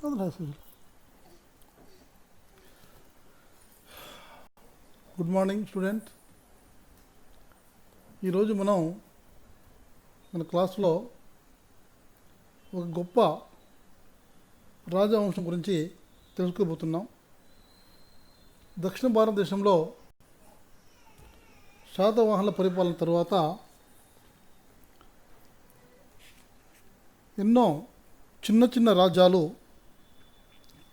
Good morning student. ఈరోజు మనం మన క్లాస్లో ఒక గొప్ప రాజవంశం గురించి తెలుసుకోబోతున్నాం. దక్షిణ భారతదేశంలో శాతవాహనుల పరిపాలన తరువాత ఎన్నో చిన్న చిన్న రాజ్యాలు,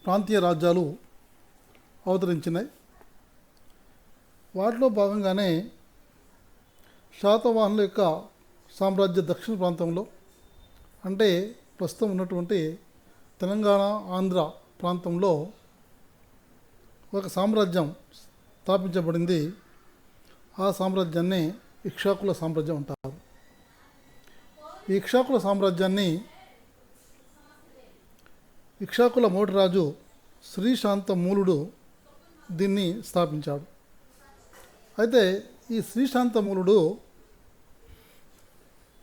ప్రాంతీయ రాజ్యాలు అవతరించినాయి. వాటిలో భాగంగానే శాతవాహనుల యొక్క సామ్రాజ్య దక్షిణ ప్రాంతంలో, అంటే ప్రస్తుతం ఉన్నటువంటి తెలంగాణ, ఆంధ్ర ప్రాంతంలో ఒక సామ్రాజ్యం స్థాపించబడింది. ఆ సామ్రాజ్యాన్ని ఇక్ష్వాకుల సామ్రాజ్యం అంటారు. ఈ ఇక్ష్వాకుల సామ్రాజ్యాన్ని ఇక్ష్వాకుల మొదటి రాజు శ్రీశాంతమూలుడు దీన్ని స్థాపించాడు. అయితే ఈ శ్రీశాంతమూలుడు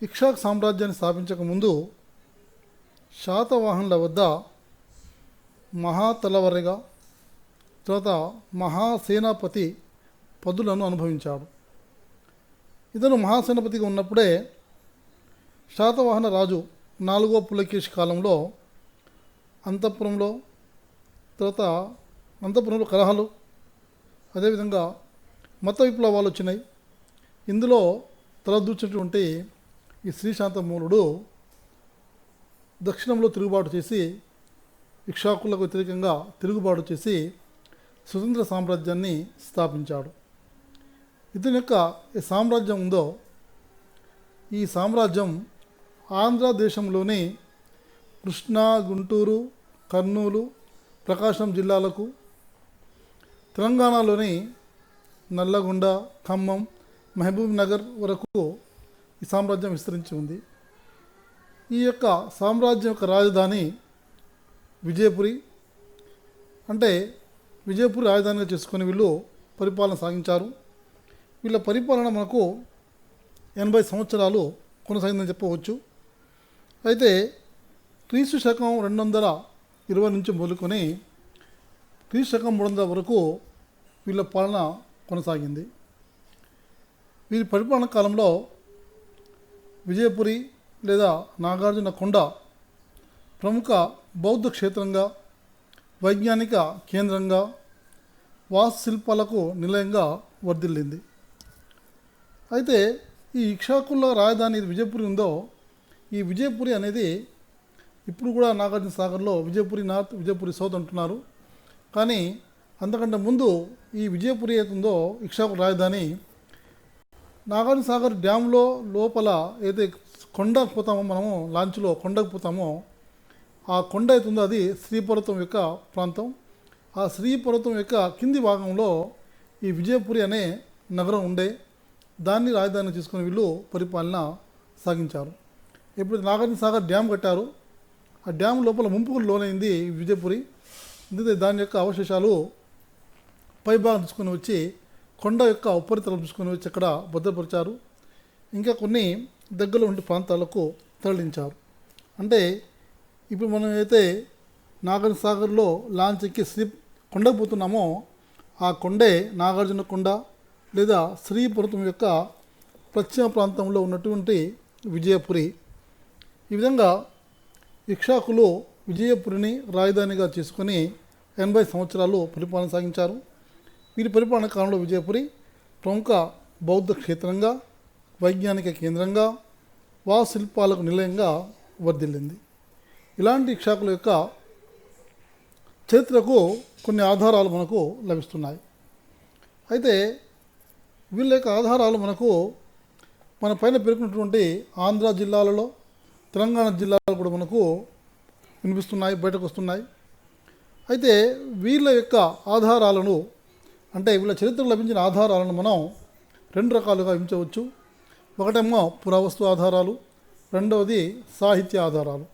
ఇక్ష్వాకు సామ్రాజ్యాన్ని స్థాపించకముందు శాతవాహనుల వద్ద మహాతలవరిగా, తర్వాత మహాసేనాపతి పదులను అనుభవించాడు. ఇతను మహాసేనాపతిగా ఉన్నప్పుడే శాతవాహన రాజు 4వ పులకేశి కాలంలో అంతఃపురంలో కలహాలు, అదేవిధంగా మత విప్లవాలు వచ్చినాయి. ఇందులో తలదూచినటువంటి ఈ శ్రీశాంతమూలుడు దక్షిణంలో తిరుగుబాటు చేసి, ఇక్ష్వాకులకు వ్యతిరేకంగా తిరుగుబాటు చేసి స్వతంత్ర సామ్రాజ్యాన్ని స్థాపించాడు. ఇతని యొక్క ఈ సామ్రాజ్యం ఉందో, ఈ సామ్రాజ్యం ఆంధ్రదేశంలోని కృష్ణా, గుంటూరు, కర్నూలు, ప్రకాశం జిల్లాలకు, తెలంగాణలోని నల్లగొండ, ఖమ్మం, మహబూబ్ నగర్ వరకు ఈ సామ్రాజ్యం విస్తరించి ఉంది. ఈ యొక్క సామ్రాజ్యం యొక్క రాజధాని విజయపురి. అంటే విజయపురి రాజధానిగా చేసుకొని వీళ్ళు పరిపాలన సాగించారు. వీళ్ళ పరిపాలన మనకు 80 సంవత్సరాలు కొనసాగిందని చెప్పవచ్చు. అయితే క్రీస్తు శకం 220 నుంచి మొదలుకొని క్రీస్తు శకం 300 వరకు వీళ్ళ పాలన కొనసాగింది. వీరి పరిపాలన కాలంలో విజయపురి లేదా నాగార్జున కొండ ప్రముఖ బౌద్ధ క్షేత్రంగా, వైజ్ఞానిక కేంద్రంగా, వాస్తుశిల్పాలకు నిలయంగా వర్ధిల్లింది. అయితే ఈ ఇక్ష్వాకుల రాజధాని విజయపురి ఉందో, ఈ విజయపురి అనేది ఇప్పుడు కూడా నాగార్జున సాగర్లో విజయపురి నార్త్, విజయపురి సౌత్ అంటున్నారు. కానీ అంతకంటే ముందు ఈ విజయపురి ఏతుందో ఇక్ష్వాకుల రాజధాని నాగార్జున సాగర్ డ్యాంలో లోపల ఏదైతే కొండకు పోతామో, మనము లాంచ్లో కొండకు పోతామో, ఆ కొండ అవుతుందో అది శ్రీపర్వతం యొక్క ప్రాంతం. ఆ శ్రీపర్వతం యొక్క కింది భాగంలో ఈ విజయపురి అనే నగరం ఉండే, దాన్ని రాజధాని తీసుకుని వీళ్ళు పరిపాలన సాగించారు. ఎప్పుడు నాగార్జున సాగర్ డ్యామ్ కట్టారు, ఆ డ్యామ్ లోపల ముంపుకు లోనైంది విజయపురి. అందుకే దాని యొక్క అవశేషాలు పైభాగం తీసుకొని వచ్చి కొండ యొక్క ఉపరితలం తీసుకొని వచ్చి అక్కడ భద్రపరిచారు. ఇంకా కొన్ని దగ్గరలో ఉండే ప్రాంతాలకు తరలించారు. అంటే ఇప్పుడు మనం అయితే నాగార్జున సాగర్లో లాంచ్ ఎక్కి కొండకు పోతున్నామో, ఆ కొండే నాగార్జున కొండ లేదా శ్రీపర్వతం యొక్క పశ్చిమ ప్రాంతంలో ఉన్నటువంటి విజయపురి. ఈ విధంగా ఇక్ష్వాకులు విజయపురిని రాజధానిగా చేసుకొని 80 సంవత్సరాలు పరిపాలన సాగించారు. వీరి పరిపాలన కాలంలో విజయపురి ప్రముఖ బౌద్ధ క్షేత్రంగా, వైజ్ఞానిక కేంద్రంగా, వాస్తుశిల్పాలకు నిలయంగా వర్ధిల్లింది. ఇలాంటి ఇక్ష్వాకుల యొక్క చరిత్రకు కొన్ని ఆధారాలు మనకు లభిస్తున్నాయి. అయితే వీళ్ళ యొక్క ఆధారాలు మనకు మన పైన పేర్కొన్నటువంటి ఆంధ్ర జిల్లాలలో, తెలంగాణ జిల్లాలో కూడా మనకు వినిపిస్తున్నాయి, బయటకు వస్తున్నాయి. అయితే వీళ్ళ యొక్క ఆధారాలను, అంటే వీళ్ళ చరిత్రలో లభించిన ఆధారాలను మనం 2 రకాలుగా విభజించవచ్చు. ఒకటేమో పురావస్తు ఆధారాలు, రెండవది సాహిత్య ఆధారాలు.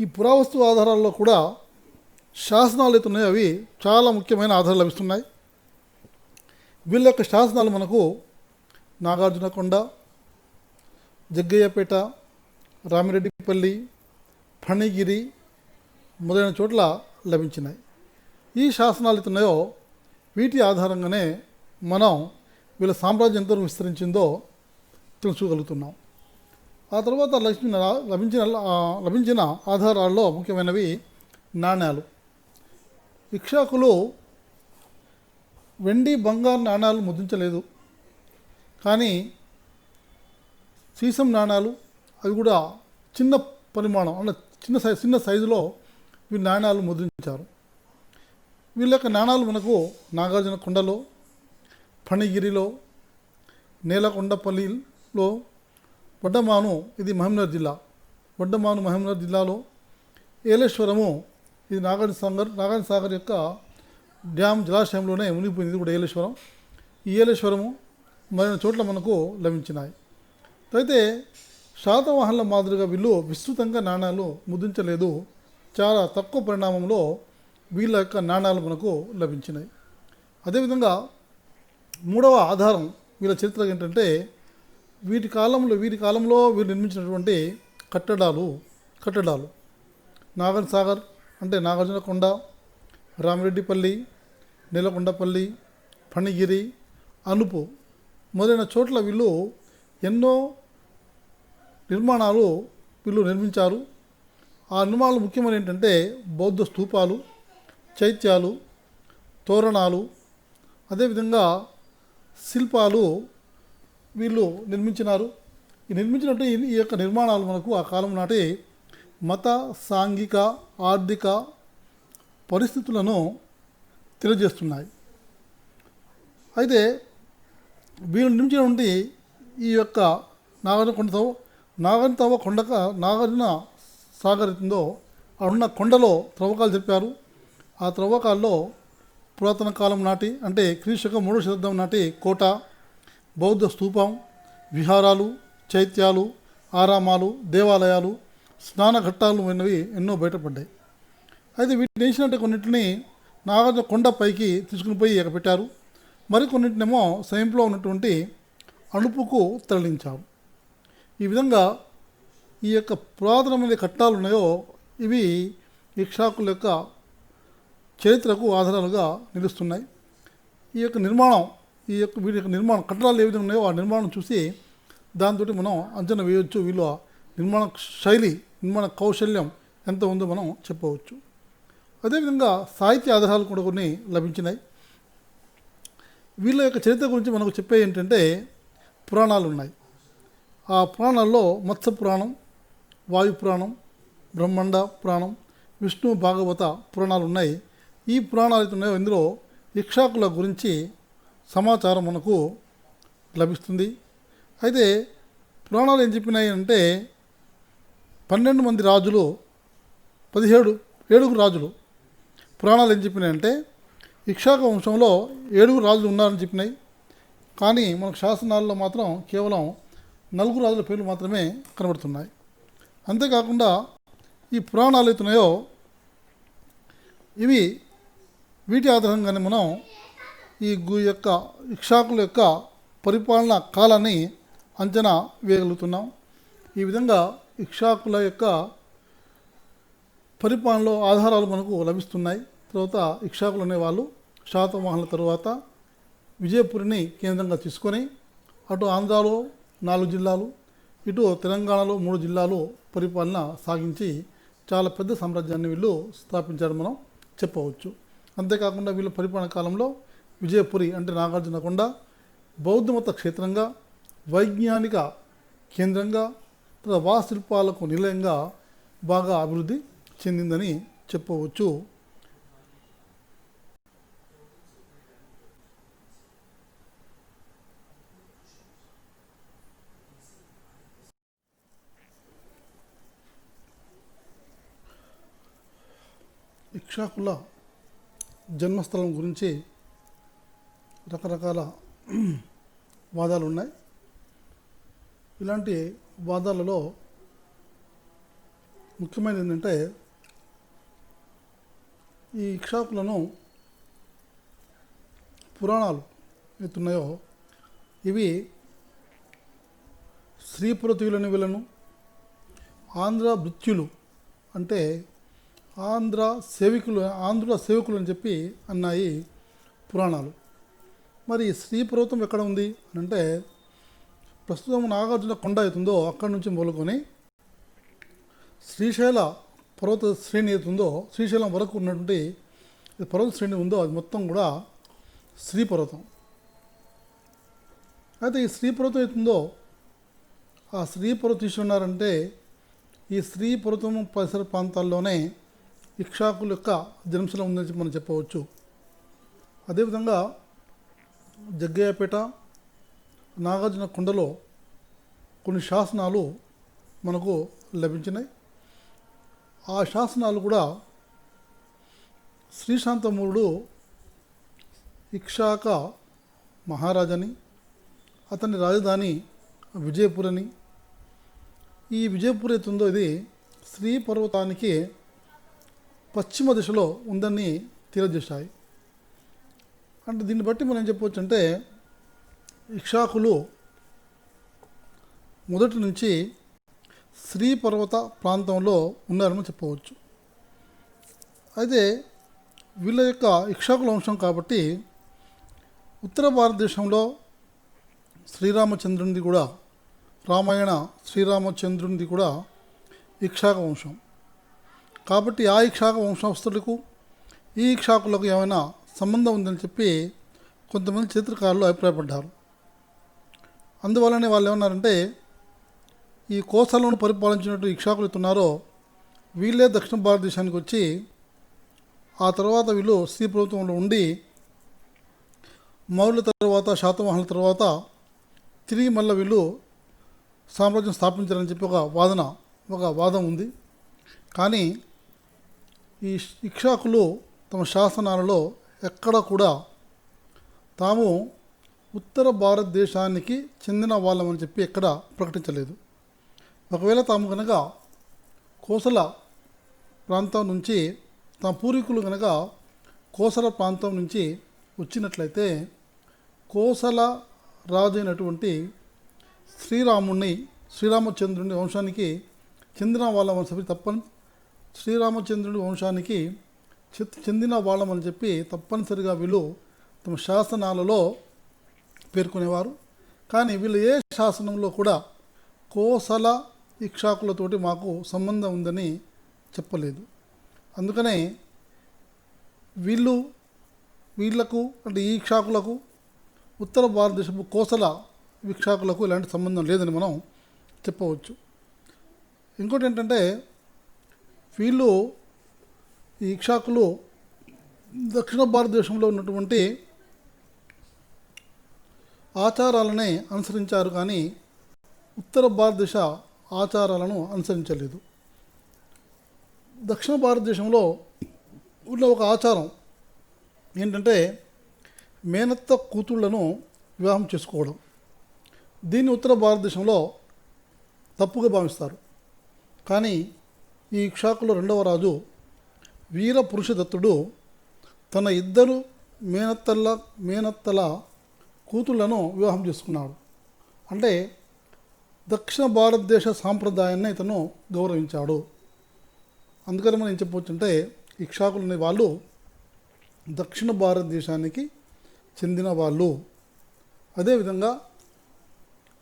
ఈ పురావస్తు ఆధారాల్లో కూడా శాసనాలు అయితే ఉన్నాయో అవి చాలా ముఖ్యమైన ఆధారాలు లభిస్తున్నాయి. వీళ్ళ యొక్క శాసనాలు మనకు నాగార్జునకొండ, జగ్గయ్యపేట, రామిరెడ్డిపల్లి, ఫణిగిరి, మొదలైన చోట్ల లభించినాయి. ఈ శాసనాలు ఉన్నాయో వీటి ఆధారంగానే మనం వీళ్ళ సామ్రాజ్యం ఎంతవరకు విస్తరించిందో తెలుసుకోగలుగుతున్నాం. ఆ తర్వాత లభించిన ఆధారాల్లో ముఖ్యమైనవి నాణ్యాలు. ఇక్ష్వాకులు వెండి బంగారు నాణ్యాలు ముద్రించలేదు, కానీ సీసం నాణ్యాలు అవి కూడా చిన్న పరిమాణం అంటే చిన్న సైజులో ఈ నాణ్యాలు ముద్రించారు. వీళ్ళ యొక్క నాణ్యాలు మనకు నాగార్జున కొండలో, ఫణిగిరిలో, నేలకొండపల్లిలో, వడ్డమాను ఇది మహబూబ్నగర్ జిల్లా, వడ్డమాను మహబూబ్నగర్ జిల్లాలో, ఏలేశ్వరము ఇది నాగార్జున సాగర్ యొక్క డ్యామ్ జలాశయంలోనే మునిగిపోయింది. ఇది కూడా ఏలేశ్వరం. ఈ ఏలేశ్వరము మరిన్న చోట్ల మనకు లభించినాయి. అయితే శాతవాహనుల మాదిరిగా వీళ్ళు విస్తృతంగా నాణ్యాలు ముద్రించలేదు. చాలా తక్కువ పరిణామంలో వీళ్ళ యొక్క నాణ్యాలు మనకు లభించినాయి. అదేవిధంగా మూడవ ఆధారం వీళ్ళ చరిత్ర ఏంటంటే వీరి కాలంలో వీళ్ళు నిర్మించినటువంటి కట్టడాలు నాగార్జున సాగర్ అంటే నాగార్జున కొండ, రామిరెడ్డిపల్లి, నేలకొండపల్లి, ఫణిగిరి, అనుపు మొదలైన చోట్ల వీళ్ళు ఎన్నో నిర్మాణాలు నిర్మించారు. ఆ నిర్మాణాలు ముఖ్యమైన ఏంటంటే బౌద్ధ స్తూపాలు, చైత్యాలు, తోరణాలు, అదేవిధంగా శిల్పాలు వీళ్ళు నిర్మించినారు. ఈ యొక్క నిర్మాణాలు మనకు ఆ కాలం నాటి మత, సాంఘిక, ఆర్థిక పరిస్థితులను తెలియజేస్తున్నాయి. అయితే వీళ్ళు నిర్మించినటువంటి ఈ యొక్క నాగార్జున సాగర్ ఉందో ఉన్న కొండలో త్రవ్వకాలు జరిపారు. ఆ త్రవ్వకాల్లో పురాతన కాలం నాటి అంటే క్రీస్తు 3వ శతాబ్దం నాటి కోట, బౌద్ధ స్తూపం, విహారాలు, చైత్యాలు, ఆరామాలు, దేవాలయాలు, స్నానఘట్టాలు అనేవి ఎన్నో బయటపడ్డాయి. అయితే వీటిని వేసినట్టు కొన్నింటిని నాగార్జున కొండ పైకి తీసుకుని పోయి ఎగపెట్టారు. మరికొన్నింటినేమో సమీపంలో ఉన్నటువంటి అణుపుకు తరలించారు. ఈ విధంగా ఈ యొక్క పురాతనమైన కట్టాలు ఉన్నాయో ఇవి ఇక్ష్వాకుల యొక్క చరిత్రకు ఆధారాలుగా నిలుస్తున్నాయి. వీటి యొక్క నిర్మాణం కట్టడాలు ఏ విధంగా ఉన్నాయో ఆ నిర్మాణం చూసి దాంతో మనం అంచనా వేయవచ్చు. వీళ్ళ నిర్మాణ శైలి, నిర్మాణ కౌశల్యం ఎంత ఉందో మనం చెప్పవచ్చు. అదేవిధంగా సాహిత్య ఆధారాలు కూడా కొన్ని లభించినాయి. వీళ్ళ యొక్క చరిత్ర గురించి మనకు చెప్పే ఏంటంటే పురాణాలు ఉన్నాయి. ఆ పురాణాల్లో మత్స్య పురాణం, వాయు పురాణం, బ్రహ్మాండ పురాణం, విష్ణు భాగవత పురాణాలు ఉన్నాయి. ఈ పురాణాలు అయితే ఉన్నాయో ఇందులో ఇక్ష్వాకుల గురించి సమాచారం మనకు లభిస్తుంది. అయితే పురాణాలు ఏం చెప్పినాయి అంటే 12 మంది రాజులు, 7 రాజులు పురాణాలు ఏం చెప్పినాయంటే ఇక్ష్వాకు వంశంలో 7 రాజులు ఉన్నారని చెప్పినాయి. కానీ మనకు శాసనాల్లో మాత్రం కేవలం 4 రాజుల పేర్లు మాత్రమే కనబడుతున్నాయి. అంతేకాకుండా ఈ పురాణాలు అవుతున్నాయో వీటి ఆధారంగానే మనం ఈ యొక్క ఇక్ష్వాకుల యొక్క పరిపాలన కాలాన్ని అంచనా వేయగలుగుతున్నాం. ఈ విధంగా ఇక్ష్వాకుల యొక్క పరిపాలనలో ఆధారాలు మనకు లభిస్తున్నాయి. తర్వాత ఇక్ష్వాకులు అనేవాళ్ళు శాతవాహనుల తరువాత విజయపురిని కేంద్రంగా తీసుకొని అటు ఆంధ్రాలో 4 జిల్లాలు, ఇటు తెలంగాణలో 3 జిల్లాలు పరిపాలన సాగించి చాలా పెద్ద సామ్రాజ్యాన్ని వీళ్ళు స్థాపించారు మనం చెప్పవచ్చు. అంతేకాకుండా వీళ్ళ పరిపాలన కాలంలో విజయపురి అంటే నాగార్జున కొండ బౌద్ధమత క్షేత్రంగా, వైజ్ఞానిక కేంద్రంగా, వాస్తుశిల్పాలకు నిలయంగా బాగా అభివృద్ధి చెందిందని చెప్పవచ్చు. ఇక్ష్వాకుల జన్మస్థలం గురించి రకరకాల వాదాలు ఉన్నాయి. ఇలాంటి వాదాలలో ముఖ్యమైనది ఏంటంటే ఈ ఇక్ష్వాకులను పురాణాలు ఎత్తున్నాయో ఇవి శ్రీపురతీయులని వీళ్ళను, ఆంధ్ర భృత్యులు అంటే ఆంధ్ర సేవికులు ఆంధ్రుల సేవకులు అని చెప్పి అన్నాయి పురాణాలు. మరి శ్రీ పర్వతం ఎక్కడ ఉంది అని అంటే ప్రస్తుతం నాగార్జున కొండ అవుతుందో అక్కడి నుంచి మొదలుకొని శ్రీశైల పర్వత శ్రేణి అవుతుందో శ్రీశైలం వరకు ఉన్నటువంటి పర్వత శ్రేణి ఉందో అది మొత్తం కూడా శ్రీ పర్వతం. అయితే ఈ శ్రీ పర్వతం అవుతుందో ఆ శ్రీ పర్వతం తీసుకున్నారంటే ఈ శ్రీ పర్వతం పరిసర ప్రాంతాల్లోనే ఇక్షాకుల యొక్క జన్మస్థలం ఉందని మనం చెప్పవచ్చు. అదేవిధంగా జగ్గయ్యపేట నాగార్జున కొండలో కొన్ని శాసనాలు మనకు లభించినాయి. ఆ శాసనాలు కూడా శ్రీశాంతమూరుడు ఇక్షాక మహారాజని, అతని రాజధాని విజయపూర్ అని, ఈ విజయపూర్ అవుతుందో ఇది శ్రీ పర్వతానికి పశ్చిమ దిశలో ఉందని తెలియజేశాయి. అంటే దీన్ని బట్టి మనం ఏం చెప్పవచ్చు అంటే ఇక్షాకులు మొదటి నుంచి శ్రీ పర్వత ప్రాంతంలో ఉన్నారని చెప్పవచ్చు. అయితే వీళ్ళ యొక్క ఇక్షాకుల వంశం కాబట్టి ఉత్తర భారతదేశంలో శ్రీరామచంద్రునిది కూడా రామాయణ శ్రీరామచంద్రునిది కూడా ఇక్షాక వంశం కాబట్టి ఆ ఇక్షాక వంశస్థులకు ఈ ఇక్షాకులకు ఏమైనా సంబంధం ఉందని చెప్పి కొంతమంది చరిత్రకారులు అభిప్రాయపడ్డారు. అందువల్లనే వాళ్ళు ఏమన్నారంటే ఈ కోసలను పరిపాలించినట్టు ఇక్షాకులు ఎత్తున్నారో వీళ్ళే దక్షిణ భారతదేశానికి వచ్చి ఆ తర్వాత వీళ్ళు శ్రీ ప్రభుత్వంలో ఉండి మౌర్యుల తర్వాత శాతవాహనుల తర్వాత తిరిగి మళ్ళీ వీళ్ళు సామ్రాజ్యం స్థాపించారని చెప్పి ఒక వాదం ఉంది. కానీ ఈ ఇక్షాకులు తమ శాసనాలలో ఎక్కడ కూడా తాము ఉత్తర భారతదేశానికి చెందిన వాళ్ళమని చెప్పి ఎక్కడ ప్రకటించలేదు. ఒకవేళ తాము కనుక కోసల ప్రాంతం నుంచి తమ పూర్వీకులు కనుక కోసల ప్రాంతం నుంచి వచ్చినట్లయితే కోసల రాజు అయినటువంటి శ్రీరామచంద్రుని వంశానికి చెందిన వాళ్ళమని చెప్పి శ్రీరామచంద్రుని వంశానికి చెందిన వాళ్ళమని చెప్పి తప్పనిసరిగా వీళ్ళు తమ శాసనాలలో పేర్కొనేవారు. కానీ వీళ్ళు ఏ శాసనంలో కూడా కోసల ఇక్షాకులతోటి మాకు సంబంధం ఉందని చెప్పలేదు. అందుకనే వీళ్లకు అంటే ఈ ఇక్షాకులకు ఉత్తర భారతదేశపు కోసల ఇక్షాకులకు ఇలాంటి సంబంధం లేదని మనం చెప్పవచ్చు. ఇంకోటి ఏంటంటే వీళ్ళు ఈ ఇక్షాకులు దక్షిణ భారతదేశంలో ఉన్నటువంటి ఆచారాలనే అనుసరించారు కానీ ఉత్తర భారతదేశ ఆచారాలను అనుసరించలేదు. దక్షిణ భారతదేశంలో ఉన్న ఒక ఆచారం ఏంటంటే మేనత్త కూతుళ్లను వివాహం చేసుకోవడం. దీన్ని ఉత్తర భారతదేశంలో తప్పుగా భావిస్తారు. కానీ ఈ ఇక్షాకుల రెండవ రాజు వీర పురుషదత్తుడు తన ఇద్దరు మేనత్తల కూతుళ్లను వివాహం చేసుకున్నాడు. అంటే దక్షిణ భారతదేశ సాంప్రదాయాన్ని ఇతను గౌరవించాడు. అందుకని మనం ఏం చెప్పవచ్చు అంటే ఇక్షాకులు అనే వాళ్ళు దక్షిణ భారతదేశానికి చెందిన వాళ్ళు. అదేవిధంగా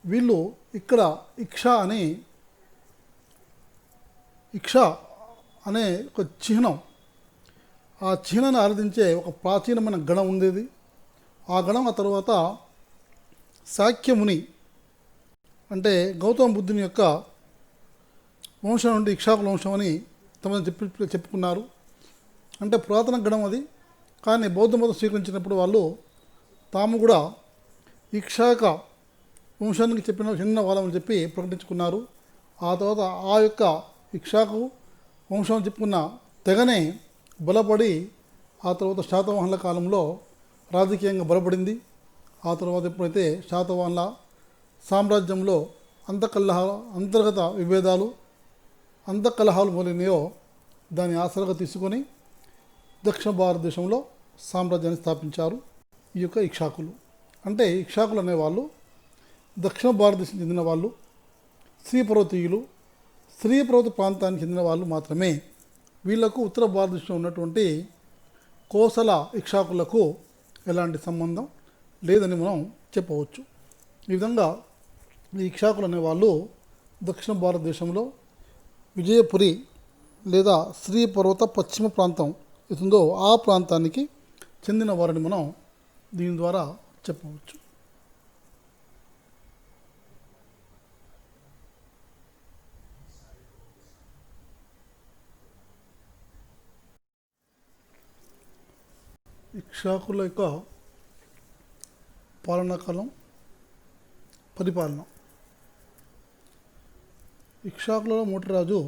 వీళ్ళు ఇక్కడ ఇక్ష అనే ఒక చిహ్నం, ఆ చిహ్నాన్ని ఆరాధించే ఒక ప్రాచీనమైన గణం ఉండేది. ఆ గణం ఆ తర్వాత శాక్యముని అంటే గౌతమ బుద్ధుని యొక్క వంశం నుండి ఇక్షాకుల వంశం అని తమను చెప్పుకున్నారు. అంటే పురాతన గణం అది. కానీ బౌద్ధ మతం స్వీకరించినప్పుడు వాళ్ళు తాము కూడా ఇక్షాక వంశానికి చెందిన వాళ్ళని చెప్పి ప్రకటించుకున్నారు. ఆ తర్వాత ఆ యొక్క ఇక్షాకు వంశం చెప్పుకున్న తెగనే బలపడి ఆ తర్వాత శాతవాహనుల కాలంలో రాజకీయంగా బలపడింది. ఆ తర్వాత ఎప్పుడైతే శాతవాహనుల సామ్రాజ్యంలో అంతర్గత విభేదాలు అంతఃకలహాలు మొదలైనయో దాన్ని ఆసరాగా తీసుకొని దక్షిణ భారతదేశంలో సామ్రాజ్యాన్ని స్థాపించారు ఈ యొక్క ఇక్షాకులు. అంటే ఇక్షాకులు అనేవాళ్ళు దక్షిణ భారతదేశం చెందిన వాళ్ళు, శ్రీ పర్వతీయులు, శ్రీ పర్వత ప్రాంతానికి చెందిన వాళ్ళు మాత్రమే వీళ్లకు ఉత్తర భారతదేశంలో ఉన్నటువంటి కోసల ఇక్షాకులకు ఎలాంటి సంబంధం లేదని మనం చెప్పవచ్చు. ఈ విధంగా ఈ ఇక్షాకులు అనేవాళ్ళు దక్షిణ భారతదేశంలో విజయపురి లేదా శ్రీ పర్వత పశ్చిమ ప్రాంతం ఏతుందో ఆ ప్రాంతానికి చెందిన వారిని మనం దీని ద్వారా చెప్పవచ్చు. ఇక్షాకుల యొక్క పాలనాకాలం, పరిపాలన. ఇక్షాకులలో మొదటి రాజు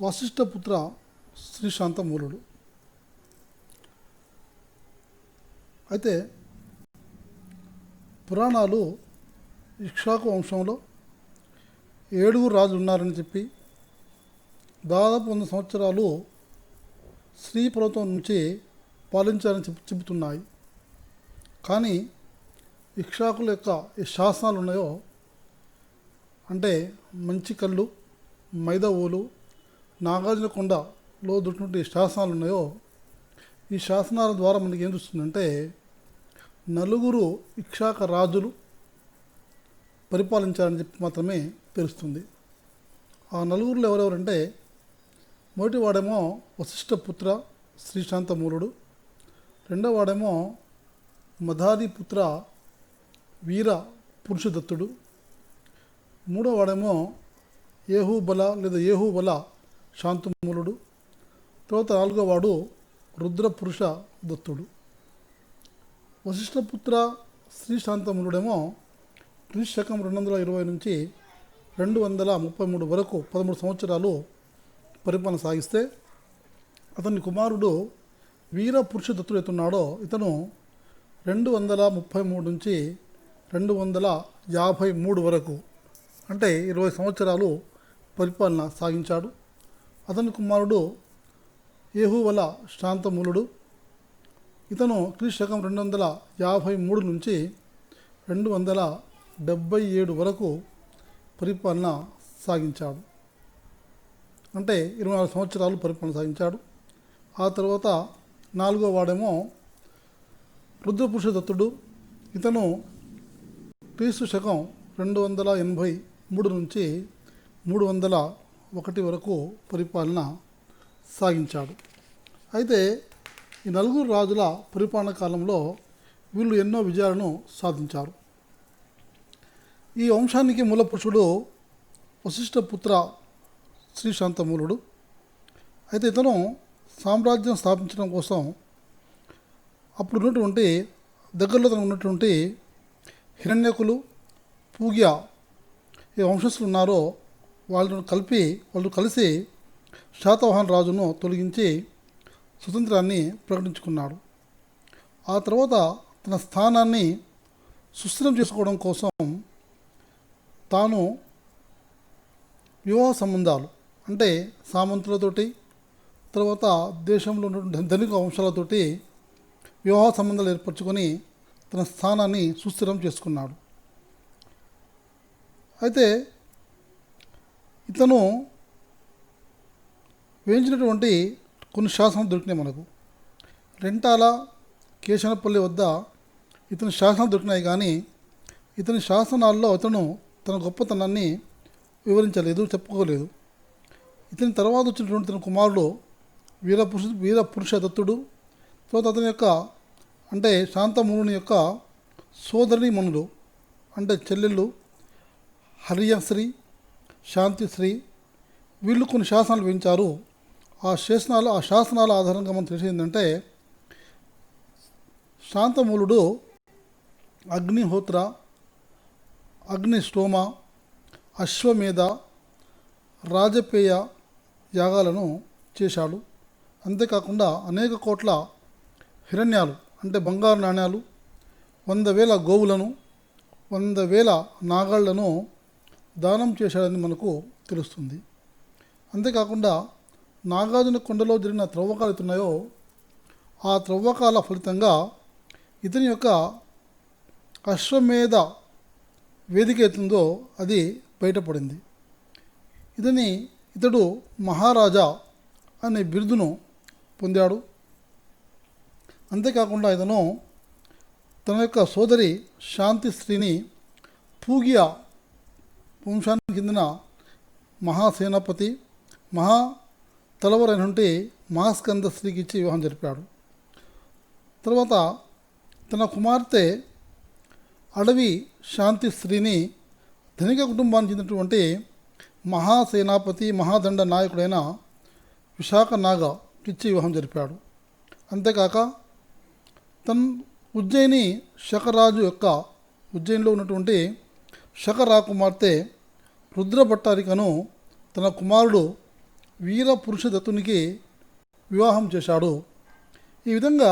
వశిష్ఠపుత్ర శ్రీశాంతమూలుడు. అయితే పురాణాలు ఇక్షాకు వంశంలో 7 రాజులు ఉన్నారని చెప్పి దాదాపు 100 సంవత్సరాలు శ్రీ పర్వతం నుంచి పాలించారని చెబుతున్నాయి. కానీ ఇక్షాకుల యొక్క ఈ శాసనాలు ఉన్నాయో, అంటే మంచికల్లు, మైదవోలు, నాగార్జునకొండలో దొరికినటువంటి శాసనాలు ఉన్నాయో, ఈ శాసనాల ద్వారా మనకి ఏం చూస్తుందంటే 4 ఇక్షాక రాజులు పరిపాలించారని చెప్పి మాత్రమే తెలుస్తుంది. ఆ 4 ఎవరెవరంటే, మొదటి వాడేమో వశిష్ఠపుత్ర శ్రీశాంతమూలుడు, రెండవ వాడేమో మధారీపుత్ర వీర పురుషదత్తుడు, మూడవ వాడేమో ఏహూబల లేదా ఏహూబల శాంతమూలుడు, తర్వాత 4వ వాడు రుద్రపురుష దత్తుడు. వశిష్ఠపుత్ర శ్రీశాంతమూలుడేమో క్రీశకం 220 నుంచి 233 వరకు 13 సంవత్సరాలు పరిపాలన సాగిస్తే, అతని కుమారుడు వీర పురుషదత్తుడు ఎత్తున్నాడో ఇతను 233 నుంచి 253 వరకు, అంటే 20 సంవత్సరాలు పరిపాలన సాగించాడు. అతని కుమారుడు ఏహూవల శాంతమూలుడు, ఇతను క్రీశకం 253 నుంచి 277 వరకు పరిపాలన సాగించాడు. అంటే 24 సంవత్సరాలు పరిపాలన సాగించాడు. ఆ తర్వాత 4వ వాడేమో రుద్రపురుషదత్తుడు, ఇతను క్రీస్తు శకం 283 నుంచి 301 వరకు పరిపాలన సాగించాడు. అయితే ఈ 4 రాజుల పరిపాలన కాలంలో వీళ్ళు ఎన్నో విజయాలను సాధించారు. ఈ వంశానికి మూల పురుషుడు వశిష్ఠపుత్ర శ్రీశాంతమూలుడు. అయితే ఇతను సామ్రాజ్యం స్థాపించడం కోసం అప్పుడు ఉన్నటువంటి దగ్గరలో తనకు ఉన్నటువంటి హిరణ్యకులు, పూగ్య ఏ వంశస్థులు ఉన్నారో వాళ్ళు కలిసి శాతవాహన రాజును తొలగించి స్వతంత్రాన్ని ప్రకటించుకున్నాడు. ఆ తర్వాత తన స్థానాన్ని సుస్థిరం చేసుకోవడం కోసం తాను వివాహ సంబంధాలు, అంటే సామంతులతోటి, తర్వాత దేశంలో ఉన్నటువంటి ధనిక వంశాలతోటి వివాహ సంబంధాలు ఏర్పరచుకొని తన స్థానాన్ని సుస్థిరం చేసుకున్నాడు. అయితే ఇతను వేయించినటువంటి కొన్ని శాసనాలు దొరికినాయి మనకు. రెంటాల కేశనపల్లి వద్ద ఇతని శాసనాలు దొరికినాయి. కానీ ఇతని శాసనాల్లో ఇతను తన గొప్పతనాన్ని వివరించలేదు, చెప్పుకోలేదు. ఇతని తర్వాత వచ్చినటువంటి తన కుమారుడు వీరపురుష దత్తుడు, తర్వాత అతని యొక్క అంటే శాంతమూలుని యొక్క సోదరి మనులు, అంటే చెల్లెళ్ళు హరియశ్రీ, శాంతిశ్రీ, వీళ్ళు కొన్ని శాసనాలు వేయించారు. ఆ శాసనాల ఆధారంగా మనం తెలిసిందంటే, శాంతమూలుడు అగ్నిహోత్ర, అగ్నిష్టోమ, అశ్వమేధ, రాజపేయ యాగాలను చేశాడు. అంతేకాకుండా అనేక కోట్ల హిరణ్యాలు, అంటే బంగారు నాణ్యాలు, 100,000 గోవులను, 100,000 నాగాళ్లను దానం చేశాడని మనకు తెలుస్తుంది. అంతేకాకుండా నాగార్జునకొండలో జరిగిన త్రవ్వకాలు ఎత్తున్నాయో, ఆ త్రవ్వకాల ఫలితంగా ఇతని యొక్క అశ్వమేధ వేదిక అవుతుందో అది బయటపడింది. ఇతడు మహారాజా అనే బిరుదును పొందాడు. అంతేకాకుండా ఇతను తన యొక్క సోదరి శాంతిశ్రీని పూగియా వంశానికి చెందిన మహాసేనాపతి మహా తలవరైనటువంటి మహాస్కంద స్త్రీకి ఇచ్చి వివాహం జరిపాడు. తర్వాత తన కుమార్తె అడవి శాంతిశ్రీని ధనిక కుటుంబానికి చెందినటువంటి మహాసేనాపతి మహాదండ నాయకుడైన విశాఖ నాగకి ఇచ్చి వివాహం జరిపాడు. అంతేకాక ఉజ్జయిని శకరాజు యొక్క ఉజ్జయినిలో ఉన్నటువంటి శక రాకుమార్తె రుద్రభట్టారికను తన కుమారుడు వీర పురుషదత్తునికి వివాహం చేశాడు. ఈ విధంగా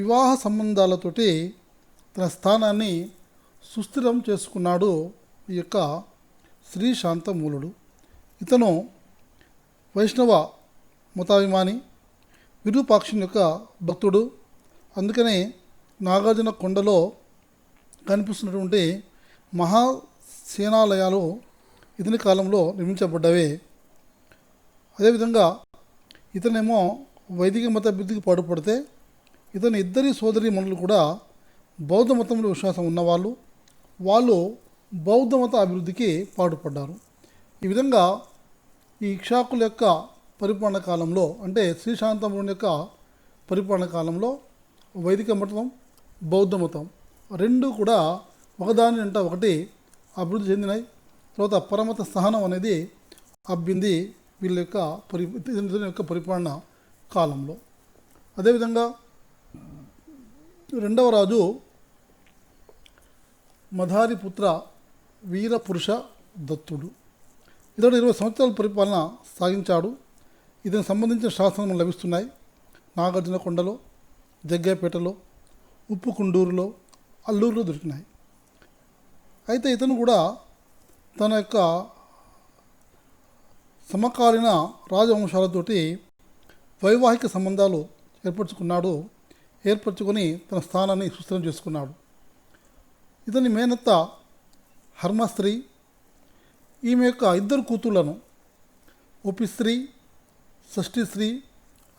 వివాహ సంబంధాలతోటి తన స్థానాన్ని సుస్థిరం చేసుకున్నాడు ఈ యొక్క శ్రీ శాంతమూలుడు. ఇతను వైష్ణవ మతాభిమాని, విరూపాక్షుని యొక్క భక్తుడు. అందుకనే నాగార్జున కొండలో కనిపిస్తున్నటువంటి మహాసేనాలయాలు ఇతని కాలంలో నిర్మించబడ్డవే. అదేవిధంగా ఇతనేమో వైదిక మత అభివృద్ధికి పాటుపడితే ఇతని ఇద్దరి సోదరి మనులు కూడా బౌద్ధ మతంలో విశ్వాసం ఉన్నవాళ్ళు. వాళ్ళు బౌద్ధ మత అభివృద్ధికి పాటుపడ్డారు. ఈ విధంగా ఈ ఇక్ష్వాకుల యొక్క పరిపాలన కాలంలో, అంటే శ్రీశాంతముని యొక్క పరిపాలన కాలంలో వైదిక మతం బౌద్ధ మతం రెండు కూడా ఒకదాని వెంట ఒకటి అభివృద్ధి చెందినాయి. తర్వాత పరమత సహనం అనేది అబ్బింది వీళ్ళ యొక్క పరిపాలన కాలంలో. అదేవిధంగా రెండవ రాజు మధారిపుత్ర వీరపురుష దత్తుడు. ఇతడు 20 సంవత్సరాల పరిపాలన సాగించాడు. ఇతనికి సంబంధించిన శాసనాలు లభిస్తున్నాయి. నాగార్జున కొండలో, జగ్గయ్యపేటలో, ఉప్పుకుండూరులో, అల్లూరులో దొరికినాయి. అయితే ఇతను కూడా తన యొక్క సమకాలీన రాజవంశాలతోటి వైవాహిక సంబంధాలు ఏర్పరచుకొని తన స్థానాన్ని సుస్థిరం చేసుకున్నాడు. ఇతని మేనత్త హర్మస్త్రీ, ఈమె యొక్క ఇద్దరు కూతుళ్లను ఒపిస్త్రీ, షష్ఠిశ్రీ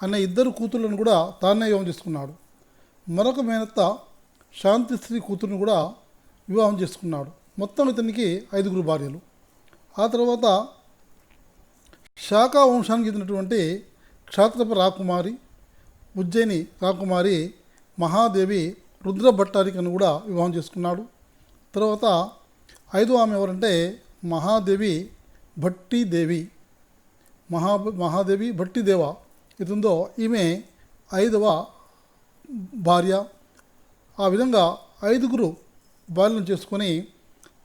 అనే ఇద్దరు కూతుళ్లను కూడా తానే వివాహం చేసుకున్నాడు. మరొక మేనత్త శాంతిశ్రీ కూతురుని కూడా వివాహం చేసుకున్నాడు. మొత్తం ఇతనికి 5 భార్యలు. ఆ తర్వాత శాకా వంశానికి చెందినటువంటి క్షాత్రప రాకుమారి, ఉజ్జయిని రాకుమారి మహాదేవి రుద్రభట్టారికను కూడా వివాహం చేసుకున్నాడు. తర్వాత 5వ ఆమె ఎవరంటే మహాదేవి భట్టిదేవి. మహాదేవి భట్టిదేవ ఇతుందో ఈమె 5వ భార్య. ఆ విధంగా 5 భార్యలను చేసుకొని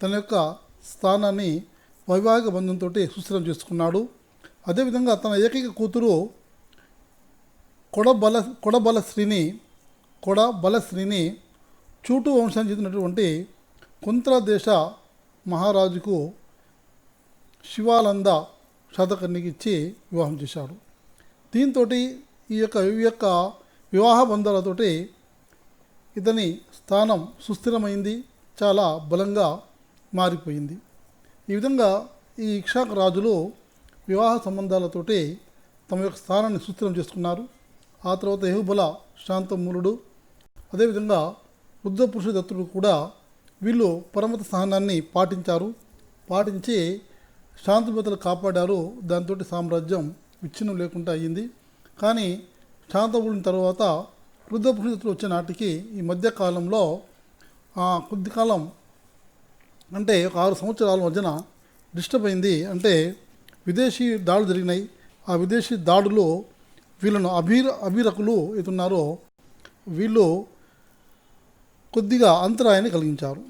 తన యొక్క స్థానాన్ని వైవాహిక బంధంతో సుస్థిరం చేసుకున్నాడు. అదేవిధంగా తన ఏకైక కూతురు కొడబలశ్రీని చూటు వంశానికి చెందినటువంటి కుంత్ర దేశ మహారాజుకు శివానంద శాతకర్ణికి ఇచ్చి వివాహం చేశాడు. దీంతో ఈ యొక్క వివాహ బంధాలతోటి ఇతని స్థానం సుస్థిరమైంది, చాలా బలంగా మారిపోయింది. ఈ విధంగా ఈ ఇక్ష్వాకు రాజులు వివాహ సంబంధాలతోటి తమ యొక్క స్థానాన్ని సుస్థిరం చేసుకున్నారు. ఆ తర్వాత యహుబల శాంతమూలుడు, అదేవిధంగా రుద్రపురుష దత్తుడు కూడా వీళ్ళు పరమత సహనాన్ని పాటించి శాంతిభద్రతలు కాపాడారు. దాంతో సామ్రాజ్యం విచ్ఛిన్నం లేకుండా అయ్యింది. కానీ శాంతమూలుని తర్వాత రుద్రపురుష దత్తుడు వచ్చే నాటికి ఈ మధ్యకాలంలో కొద్ది కాలం అంటే ఒక 6 సంవత్సరాల మధ్యన డిస్టర్బ్ అయింది. అంటే విదేశీ దాడులు జరిగినాయి. ఆ విదేశీ దాడులు వీళ్ళను అభిరకులు ఏతున్నారో వీళ్ళు కొద్దిగా అంతరాయాన్ని కలిగించారు.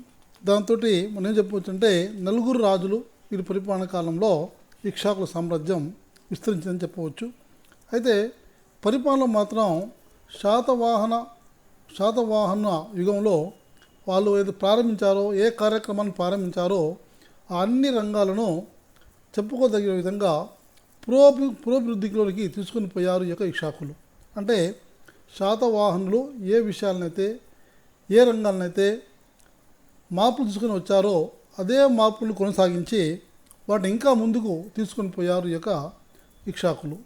దాంతో మనం ఏం చెప్పవచ్చు అంటే 4 రాజులు వీరి పరిపాలన కాలంలో ఇక్ష్వాకుల సామ్రాజ్యం విస్తరించిందని చెప్పవచ్చు. అయితే పరిపాలన మాత్రం శాతవాహన యుగంలో వాళ్ళు ఏది ప్రారంభించారో, ఏ కార్యక్రమాన్ని ప్రారంభించారో ఆ అన్ని రంగాలను చెప్పుకోదగిన విధంగా పురోభివృద్ధిలోకి తీసుకుని పోయారు ఈ యొక్క ఇక్ష్వాకులు. అంటే శాతవాహనులు ఏ విషయాలనైతే, ఏ రంగాలనైతే మార్పులు తీసుకొని వచ్చారో అదే మార్పులు కొనసాగించి వాటిని ఇంకా ముందుకు తీసుకొని పోయారు ఈ యొక్క ఇక్ష్వాకులు.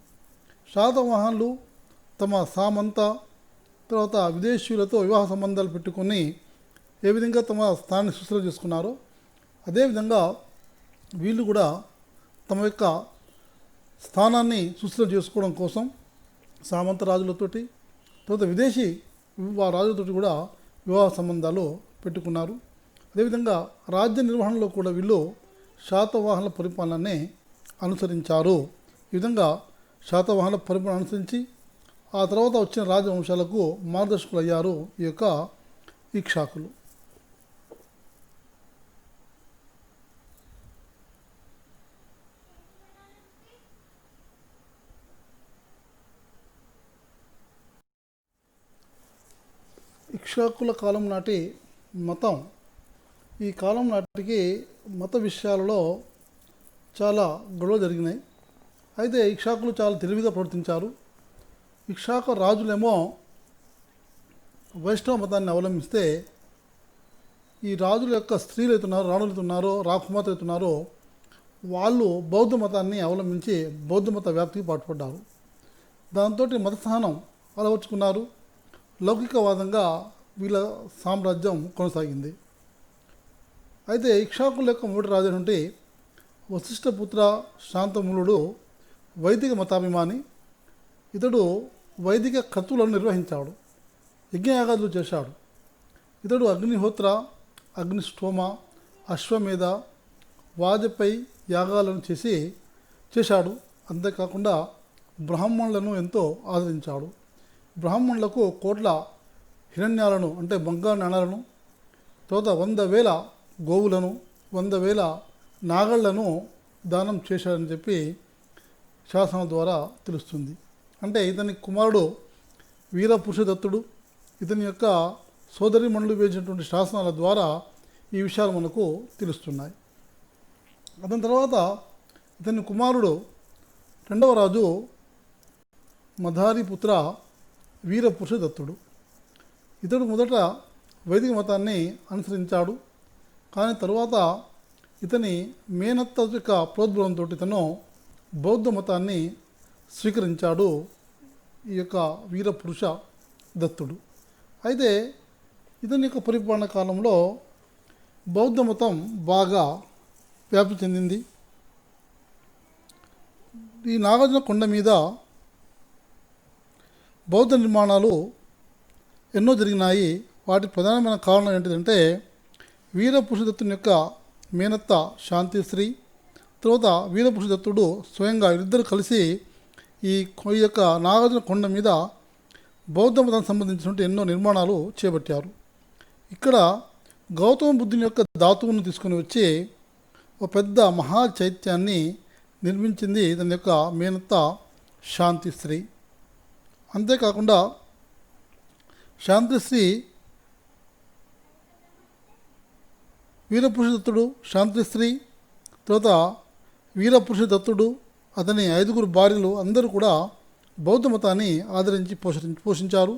శాతవాహనులు తమ సామంత తర్వాత విదేశీయులతో వివాహ సంబంధాలు పెట్టుకొని ఏ విధంగా తమ స్థానాన్ని సుస్థిరం చేసుకున్నారో అదేవిధంగా వీళ్ళు కూడా తమ యొక్క స్థానాన్ని సుస్థిరం చేసుకోవడం కోసం సామంత రాజులతోటి తర్వాత విదేశీ రాజులతోటి కూడా వివాహ సంబంధాలు పెట్టుకున్నారు. అదేవిధంగా రాజ్య నిర్వహణలో కూడా వీళ్ళు శాతవాహనుల పరిపాలననే అనుసరించారు. ఈ విధంగా శాతవాహనుల పరిపాలన అనుసరించి ఆ తర్వాత వచ్చిన రాజవంశాలకు మార్గదర్శకులు అయ్యారు ఈ యొక్క ఇక్ష్వాకులు. ఇక్ష్వాకుల కాలం నాటి మతం, ఈ కాలం నాటికి మత విషయాలలో చాలా గొడవలు జరిగినాయి. అయితే ఇక్ష్వాకులు చాలా తెలివిగా ప్రవర్తించారు. ఇక్ష్వాకు రాజులేమో వైష్ణవ మతాన్ని అవలంబిస్తే ఈ రాజుల యొక్క స్త్రీలు అవుతున్నారో రాణులు అవుతున్నారో రాకుమార్తెలు అవుతున్నారో వాళ్ళు బౌద్ధ మతాన్ని అవలంబించి బౌద్ధ మత వ్యాప్తికి పాటుపడ్డారు. దాంతో మత స్థానం అలవర్చుకున్నారు. లౌకికవాదంగా వీళ్ళ సామ్రాజ్యం కొనసాగింది. అయితే ఇక్ష్వాకుల యొక్క మొదటి రాజు నుండి వశిష్ఠపుత్ర శాంతమూలుడు వైదిక మతాభిమాని. ఇతడు వైదిక కర్తులను నిర్వహించాడు, యజ్ఞయాగాదులు చేశాడు. ఇతడు అగ్నిహోత్ర, అగ్నిష్టోమ, అశ్వమేధ, వాజపేయి యాగాలను చేశాడు. అంతేకాకుండా బ్రాహ్మణులను ఎంతో ఆదరించాడు. బ్రాహ్మణులకు కోట్ల హిరణ్యాలను అంటే బంగారు నాణాలను, తర్వాత 100,000 గోవులను, 100,000 నాగళ్లను దానం చేశాడని చెప్పి శాసనం ద్వారా తెలుస్తుంది. అంటే ఇతని కుమారుడు వీరపురుషదత్తుడు, ఇతని యొక్క సోదరిమణులు వేసినటువంటి శాసనాల ద్వారా ఈ విషయాలు మనకు తెలుస్తున్నాయి. అతని తర్వాత ఇతని కుమారుడు రెండవ రాజు మధారిపుత్ర వీరపురుషదత్తుడు. ఇతడు మొదట వైదిక మతాన్ని అనుసరించాడు. కానీ తరువాత ఇతని మేనత్త యొక్క ప్రోద్బలంతో ఇతను బౌద్ధ మతాన్ని స్వీకరించాడు ఈ యొక్క వీరపురుష దత్తుడు. అయితే ఇతని యొక్క పరిపాలన కాలంలో బౌద్ధ మతం బాగా వ్యాప్తి చెందింది. ఈ నాగార్జున కొండ మీద బౌద్ధ నిర్మాణాలు ఎన్నో జరిగినాయి. వాటి ప్రధానమైన కారణం ఏంటిదంటే వీరపురుషదత్తుని యొక్క మేనత్త శాంతిశ్రీ, తర్వాత వీరపురుషదత్తుడు స్వయంగా ఇద్దరు కలిసి ఈ యొక్క నాగార్జున కొండ మీద బౌద్ధ మతానికి సంబంధించినటువంటి ఎన్నో నిర్మాణాలు చేపట్టారు. ఇక్కడ గౌతమ బుద్ధుని యొక్క ధాతువును తీసుకుని వచ్చి ఒక పెద్ద మహా చైత్యాన్ని నిర్మించింది దాని యొక్క మేనత్త శాంతిశ్రీ. అంతేకాకుండా శాంతిశ్రీ వీరపురుషదత్తుడు, శాంతిశ్రీ, తర్వాత వీరపురుషదత్తుడు, అతని 5 భార్యలు అందరూ కూడా బౌద్ధ మతాన్ని ఆదరించి పోషించారు.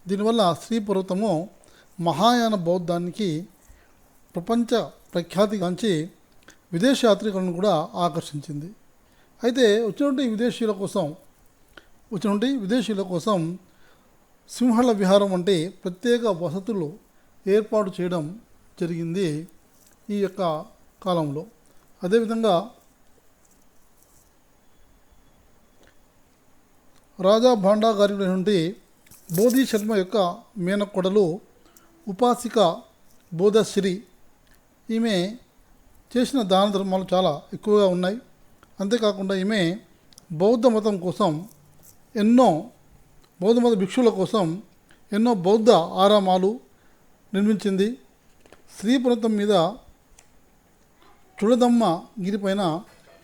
దీనివల్ల శ్రీ పర్వతము మహాయాన బౌద్ధానికి ప్రపంచ ప్రఖ్యాతిగాంచి విదేశీ యాత్రికులను కూడా ఆకర్షించింది. అయితే వచ్చినటువంటి విదేశీయుల కోసం సింహళ విహారం వంటి ప్రత్యేక వసతులు ఏర్పాటు చేయడం జరిగింది ఈ యొక్క కాలంలో. అదేవిధంగా రాజా భాండాగారి నుండి బోధి శర్మ యొక్క మేనకోడలు ఉపాసిక బోధశ్రీ, ఈమె చేసిన దాన ధర్మాలు చాలా ఎక్కువగా ఉన్నాయి. అంతేకాకుండా ఈమె బౌద్ధ మతం కోసం బౌద్ధ మత భిక్షువుల కోసం ఎన్నో బౌద్ధ ఆరామాలు నిర్మించింది. శ్రీపర్వతం మీద చుడదమ్మ గిరిపైన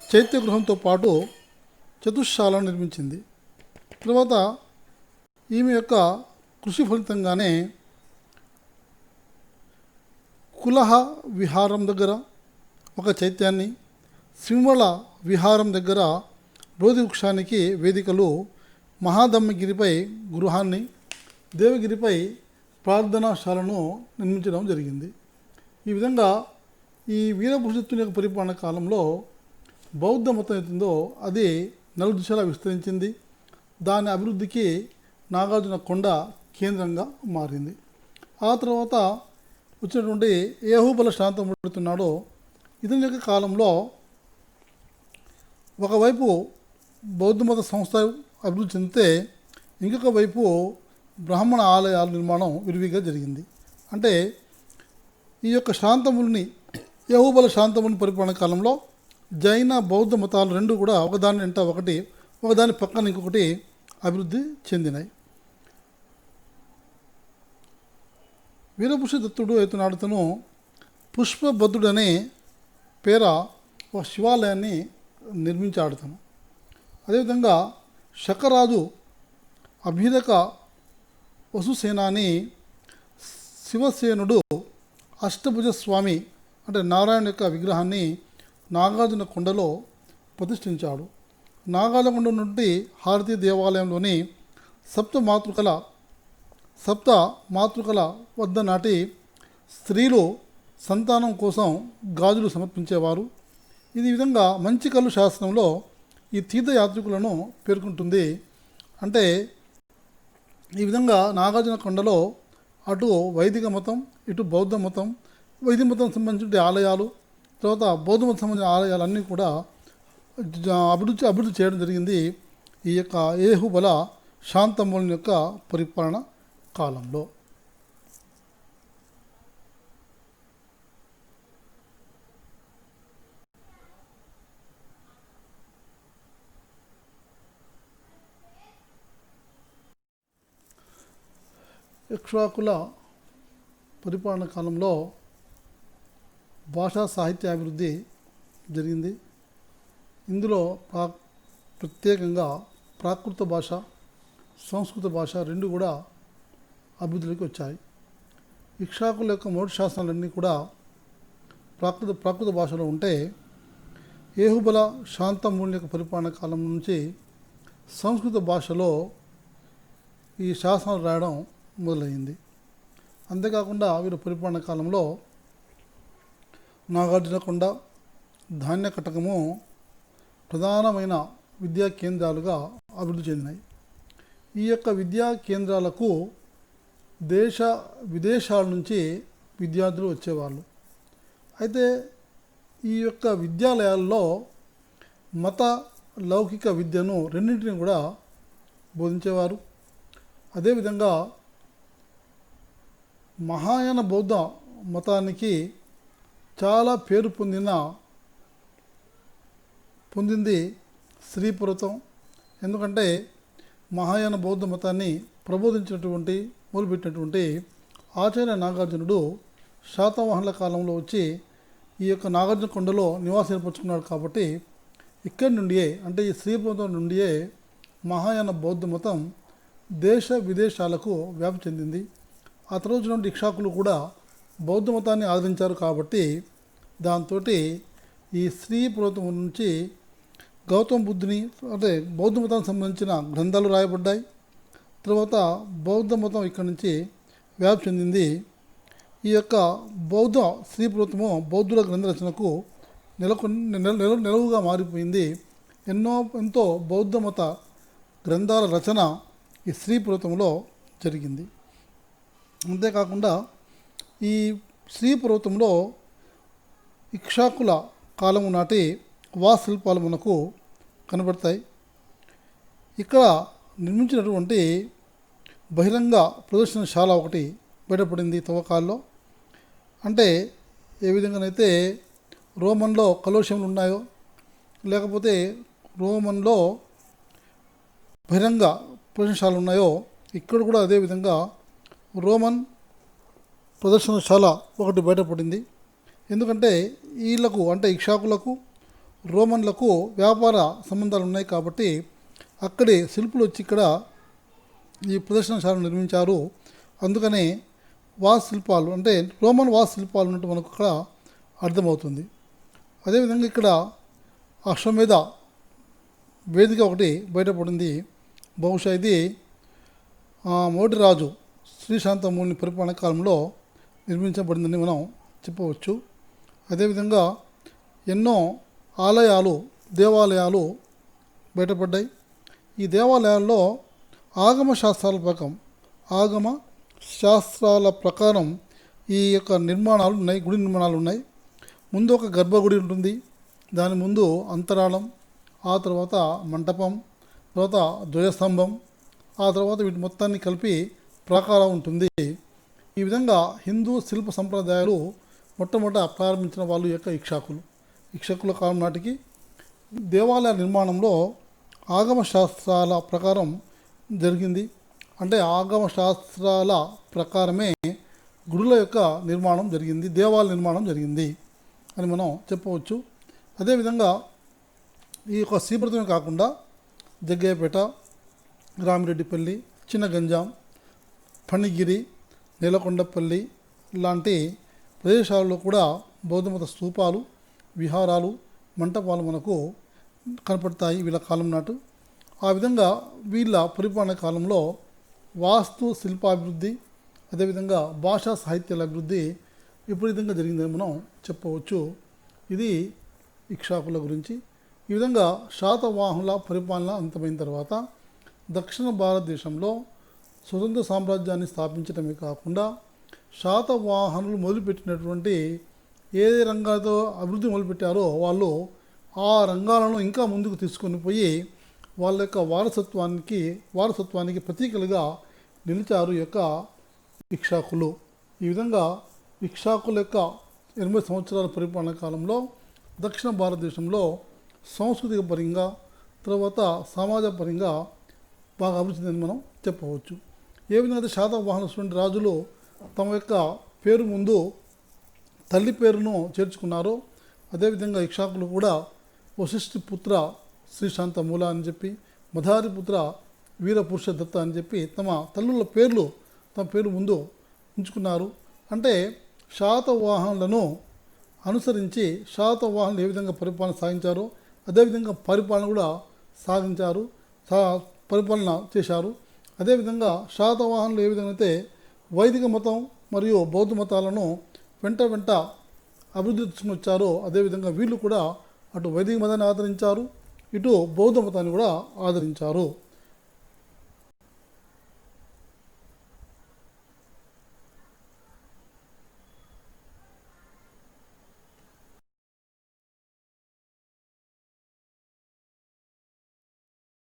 చైత్యగృహంతో పాటు చతుశ్శాలను నిర్మించింది. తర్వాత ఈమె యొక్క కృషి ఫలితంగానే కులహ విహారం దగ్గర ఒక చైత్యాన్ని, సింహళ విహారం దగ్గర బోధి వృక్షానికి వేదికలు, మహాదమ్మగిరిపై గృహాన్ని, దేవగిరిపై ప్రార్థనాశాలను నిర్మించడం జరిగింది. ఈ విధంగా ఈ వీరభూషిత్తుని యొక్క పరిపాలన కాలంలో బౌద్ధ మతం ఏతుందో అది నలు దిశలా విస్తరించింది. దాని అభివృద్ధికి నాగార్జున కొండ కేంద్రంగా మారింది. ఆ తర్వాత వచ్చినటువంటి ఏహుబల శాంతమూర్తున్నాడో ఇతని యొక్క కాలంలో ఒకవైపు బౌద్ధ మత సంస్థ అభివృద్ధి చెందితే ఇంకొక వైపు బ్రాహ్మణ ఆలయాల నిర్మాణం విరివిగా జరిగింది. అంటే ఈ యొక్క శాంతముని యహూబల శాంతముని పరిపాలన కాలంలో జైన బౌద్ధ మతాలు రెండు కూడా ఒకదాని వెంట ఒకటి ఒకదాని పక్కన ఇంకొకటి అభివృద్ధి చెందినాయి. వీరభూషదత్తుడు ఎత్తునాడుతను పుష్పభద్రుడు అనే పేర ఒక శివాలయాన్ని నిర్మించాడుతాను. అదేవిధంగా శకరాజు అభిరక వసుసేనాని శివసేనుడు అష్టభుజ స్వామి అంటే నారాయణ యొక్క విగ్రహాన్ని నాగార్జున కొండలో ప్రతిష్ఠించాడు. నాగార్జున నుండి హారతీ దేవాలయంలోని సప్త మాతృకల వద్ద నాటి స్త్రీలు సంతానం కోసం గాజులు సమర్పించేవారు. ఇది విధంగా మంచి కళ్ళు శాస్త్రంలో ఈ తీర్థయాత్రికులను పేర్కొంటుంది. అంటే ఈ విధంగా నాగార్జున కొండలో అటు వైదిక మతం ఇటు బౌద్ధ మతం వైదిక మతం సంబంధించిన ఆలయాలు తర్వాత బౌద్ధ మతం సంబంధించిన ఆలయాలన్నీ కూడా అభివృద్ధి చేయడం జరిగింది ఈ యొక్క ఏహుబల శాంతమూలని యొక్క పరిపాలన కాలంలో. ఇక్ష్వాకుల పరిపాలన కాలంలో భాషా సాహిత్య అభివృద్ధి జరిగింది. ఇందులో ప్రత్యేకంగా ప్రాకృత భాష సంస్కృత భాష రెండు కూడా అభివృద్ధిలోకి వచ్చాయి. ఇక్ష్వాకుల యొక్క మొదటి శాసనాలన్నీ కూడా ప్రాకృత భాషలో ఉంటే ఏహుబల శాంతమూని యొక్క పరిపాలన కాలం నుంచి సంస్కృత భాషలో ఈ శాసనాలు రాయడం మొదలైంది. అంతేకాకుండా వీరి పరిపాలన కాలంలో నాగార్జునకొండ ధాన్య కటకము ప్రధానమైన విద్యా కేంద్రాలుగా అభివృద్ధి చెందినాయి. ఈ యొక్క విద్యా కేంద్రాలకు దేశ విదేశాల నుంచి విద్యార్థులు వచ్చేవాళ్ళు. అయితే ఈ యొక్క విద్యాలయాల్లో మత లౌకిక విద్యను రెండింటిని కూడా బోధించేవారు. అదేవిధంగా మహాయాన బౌద్ధ మతానికి చాలా పేరు పొందింది శ్రీపురతం. ఎందుకంటే మహాయాన బౌద్ధ మతాన్ని ప్రబోధించినటువంటి మొదలుపెట్టినటువంటి ఆచార్య నాగార్జునుడు శాతవాహనుల కాలంలో వచ్చి ఈ యొక్క నాగార్జున కొండలో నివాసం ఏర్పరచుకున్నాడు. కాబట్టి ఇక్కడి నుండియే అంటే ఈ శ్రీపురతం నుండియే మహాయాన బౌద్ధ మతం దేశ విదేశాలకు వ్యాప్తి చెందింది. ఆ తర్వాత నుండి ఇక్ష్వాకులు కూడా బౌద్ధ మతాన్ని ఆదరించారు. కాబట్టి దాంతో ఈ శ్రీపురతం నుంచి గౌతమ బుద్ధుని అంటే బౌద్ధ మతానికి సంబంధించిన గ్రంథాలు రాయబడ్డాయి. తర్వాత బౌద్ధ మతం ఇక్కడి నుంచి వ్యాప్తి చెందింది. ఈ యొక్క బౌద్ధ శ్రీపురతము బౌద్ధుల గ్రంథ రచనకు నెలవుగా మారిపోయింది. ఎంతో బౌద్ధ మత గ్రంథాల రచన ఈ శ్రీపురతంలో జరిగింది. అంతేకాకుండా ఈ శ్రీపురతంలో ఇక్ష్వాకుల కాలము నాటి వాస్తుశిల్పాలు మనకు కనబడతాయి. ఇక్కడ నిర్మించినటువంటి బహిరంగ ప్రదర్శనశాల ఒకటి బయటపడింది తవ్వకాల్లో. అంటే ఏ విధంగానైతే రోమన్లో కలోషియంలు ఉన్నాయో లేకపోతే రోమన్లో బహిరంగ ప్రదర్శనశాలలు ఉన్నాయో ఇక్కడ కూడా అదేవిధంగా రోమన్ ప్రదర్శనశాల ఒకటి బయటపడింది. ఎందుకంటే వీళ్ళకు అంటే ఇక్ష్వాకులకు రోమన్లకు వ్యాపార సంబంధాలు ఉన్నాయి. కాబట్టి అక్కడి శిల్పులు వచ్చి ఇక్కడ ఈ ప్రదర్శనశాలను నిర్మించారు. అందుకనే వాస్తుశిల్పాలు అంటే రోమన్ వాస్తుశిల్పాలు ఉన్నట్టు మనకు ఇక్కడ అర్థమవుతుంది. అదేవిధంగా ఇక్కడ అశ్వమేధ వేదిక ఒకటి బయటపడింది. బహుశా ఇది మొదటి రాజు శ్రీశాంతమూని పరిపాలన కాలంలో నిర్మించబడిందని మనం చెప్పవచ్చు. అదేవిధంగా ఎన్నో ఆలయాలు దేవాలయాలు బయటపడ్డాయి. ఈ దేవాలయాల్లో ఆగమ శాస్త్రాల ప్రకారం ఈ యొక్క నిర్మాణాలు ఉన్నాయి, గుడి నిర్మాణాలు ఉన్నాయి. ముందు ఒక గర్భగుడి ఉంటుంది, దాని ముందు అంతరాళం, ఆ తర్వాత మంటపం, తర్వాత ధ్వజస్తంభం, ఆ తర్వాత వీటి మొత్తాన్ని కలిపి ప్రాకారం ఉంటుంది. ఈ విధంగా హిందూ శిల్ప సంప్రదాయాలు మొట్టమొదట ప్రారంభించిన వాళ్ళు యొక్క ఇక్షకుల కాలం నాటికి దేవాలయ నిర్మాణంలో ఆగమ శాస్త్రాల ప్రకారం జరిగింది. అంటే ఆగమ శాస్త్రాల ప్రకారమే గుడుల యొక్క నిర్మాణం జరిగింది, దేవాలయ నిర్మాణం జరిగింది అని మనం చెప్పవచ్చు. అదేవిధంగా ఈ యొక్క శ్రీపురమే కాకుండా జగ్గయ్యపేట, రామిరెడ్డిపల్లి, చిన్నగంజాం, ఫణిగిరి, నేలకొండపల్లి లాంటి ప్రదేశాలలో కూడా బౌద్ధమత స్తూపాలు, విహారాలు, మంటపాలు మనకు కనపడతాయి వీళ్ళ కాలం నాటు. ఆ విధంగా వీళ్ళ పరిపాలన కాలంలో వాస్తు శిల్పాభివృద్ధి, అదేవిధంగా భాషా సాహిత్యాల అభివృద్ధి విపరీతంగా జరిగిందని మనం చెప్పవచ్చు. ఇది ఇక్షాకుల గురించి. ఈ విధంగా శాతవాహనుల పరిపాలన అంతమైన తర్వాత దక్షిణ భారతదేశంలో స్వతంత్ర సామ్రాజ్యాన్ని స్థాపించడమే కాకుండా శాతవాహనులు మొదలుపెట్టినటువంటి ఏ రంగాలతో అభివృద్ధి మొదలుపెట్టారో వాళ్ళు ఆ రంగాలను ఇంకా ముందుకు తీసుకొని పోయి వాళ్ళ యొక్క వారసత్వానికి ప్రతీకలుగా నిలిచారు ఈ యొక్క ఇక్షాకులు. ఈ విధంగా ఇక్షాకుల యొక్క 80 సంవత్సరాల పరిపాలన కాలంలో దక్షిణ భారతదేశంలో సాంస్కృతిక పరంగా, తర్వాత సమాజ పరంగా బాగా అభివృద్ధి చెందని మనం చెప్పవచ్చు. ఏ విధంగా అయితే శాతవాహనులైనటువంటి రాజులు తమ యొక్క పేరు ముందు తల్లి పేరును చేర్చుకున్నారో, అదేవిధంగా ఇక్షాకులు కూడా వశిష్ఠి పుత్ర శ్రీశాంత మూల అని చెప్పి, మధారి పుత్ర వీరపురుష దత్త అని చెప్పి తమ తల్లుల పేర్లు తమ పేరు ముందు ఉంచుకున్నారు. అంటే శాతవాహనులను అనుసరించి శాతవాహనులు ఏ విధంగా పరిపాలన సాగించారో అదేవిధంగా పరిపాలన కూడా పరిపాలన చేశారు. అదేవిధంగా శాతవాహనులు ఏ విధంగా అయితే వైదిక మతం మరియు బౌద్ధ మతాలను వెంట అభివృద్ధి తీసుకుని వచ్చారో, అదేవిధంగా వీళ్ళు కూడా అటు వైదిక మతాన్ని ఆదరించారు, ఇటు బౌద్ధ మతాన్ని కూడా ఆదరించారు.